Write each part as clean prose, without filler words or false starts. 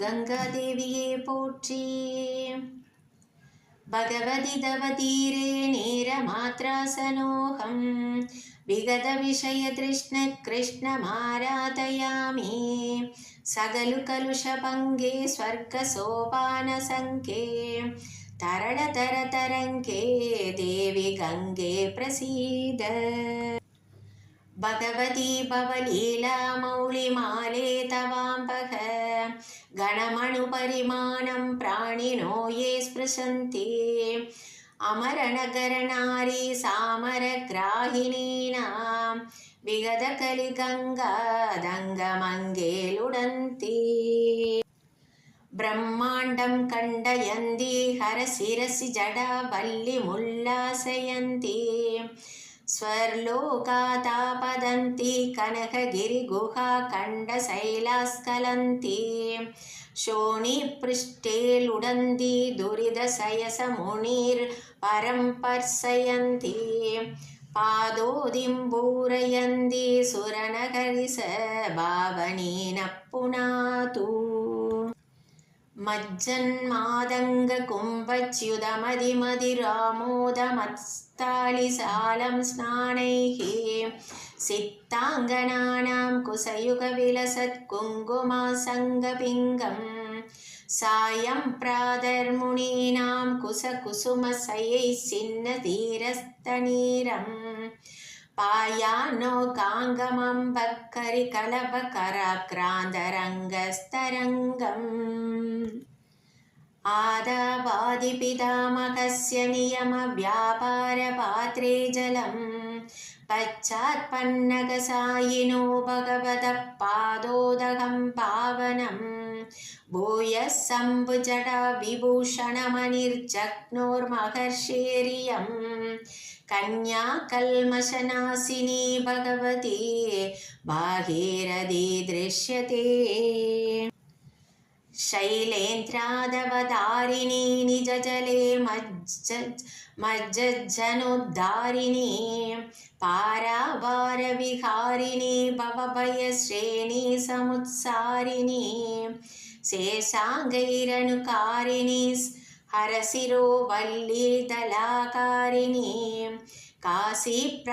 गङ्गादेविये पोற்றி भगवति तव तीरे नेरमात्रासनोऽहं विगतविषयतृष्णकृष्णमाराधयामि सकलुकलुषभङ्गे स्वर्गसोपानसङ्खे तरळतरतरङ्गे देवि गङ्गे प्रसीद भगवती भवलीला मौलिमाले तवाम्बः गणमणुपरिमाणं प्राणिनो ये स्पृशन्ति अमरनगरनारी सामरग्राहिणीनां विगतकलिगङ्गादङ्गमङ्गेलुडन्ति ब्रह्माण्डं खण्डयन्ति हरशिरसि जडावल्लिमुल्लासयन्ति स्वर्लोकातापदन्ति कनकगिरिगुहाखण्डशैलास्खलन्ति शोणिपृष्ठे लुडन्ति दुरितशयसमुनिर्परं पर्शयन्ति पादोदिम्बूरयन्ति सुरनगरिसभावनीनः पुनातु मज्जन्मादङ्गकुम्भच्युतमदिमदिरामोदमत्स्थालिसालं स्नानैः सिक्ताङ्गनानां कुशयुगविलसत्कुङ्कुमासङ्गपिङ्गं सायं प्रातर्मुनीनां कुसकुसुमसयैः सिन्नतीरस्तनीरम् पायानो काङ्गमं बक्करिकलभकराक्रान्तरङ्गस्तरङ्गम् आदावादिपितामहस्य नियमव्यापारपात्रे जलं पश्चात्पन्नगसायिनो भगवतः पादोदकं पावनं भूयः शम्भुजटा विभूषणमणिर्जग्नोर्महर्षेरियं कन्याकल्मषनाशिनी भगवती भागीरथी दृश्यते शैलेन्द्रादवतारिणी निजजले मज्जज्जनोद्धारिणी पारावारविहारिणी भवभयश्रेणी समुत्सारिणी शेषाङ्गैरनुकारिणी हरशिरो वल्लीदलाकारिणी काशीप्रान्तविहारिणी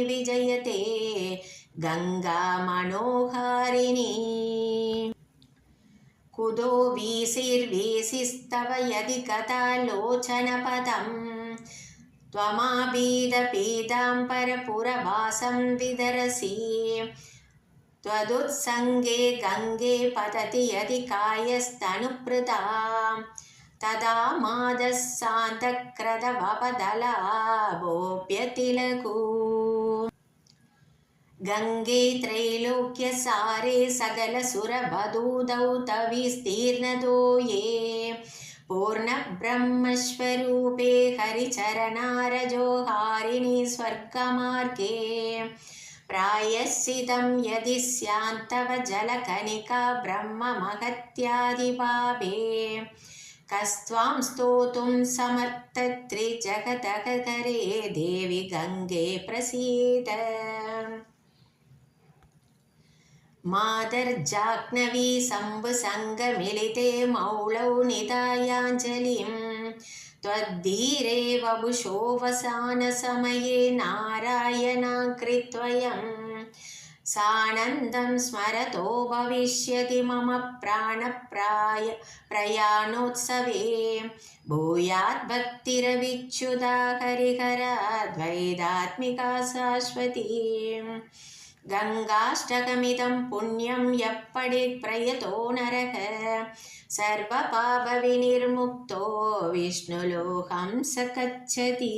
विजयते गङ्गा मनोहारिणी कुतो वीसिर्वीसिस्तव यदि कथालोचनपदं त्वमाबीदपीताम्बरपुरवासं विदरसि त्वदुत्सङ्गे गङ्गे पतति यदि कायस्तनुप्रुता तदा मादः सान्तक्रदवपदलाभोऽप्यतिलघु गङ्गे त्रैलोक्यसारे सकलसुरवधूतौ तविस्तीर्णतो ये पूर्णब्रह्मस्वरूपे हरिचरणारजोहारिणि स्वर्गमार्गे प्रायश्चितं यदि स्यान्तव जलकणिका ब्रह्ममहत्यादिभावे कस्त्वां स्तोतुं समर्थत्रिजगदकरे देवि गङ्गे प्रसीद मातर्जाह्नवी शम्भुसङ्गमिलिते मौलौ निधायाञ्जलिं त्वद्धीरे वपुषोऽवसानसमये नारायणाकृत्वयं सानन्दं स्मरतो भविष्यति मम प्राणप्रयाणोत्सवे भूयाद्भक्तिरविच्युता हरिहराद्वैतात्मिका शाश्वती गङ्गाष्टकमिदं पुण्यं यः पठेत् प्रयतो नरः सर्वपापविनिर्मुक्तो विष्णुलोकं स गच्छति।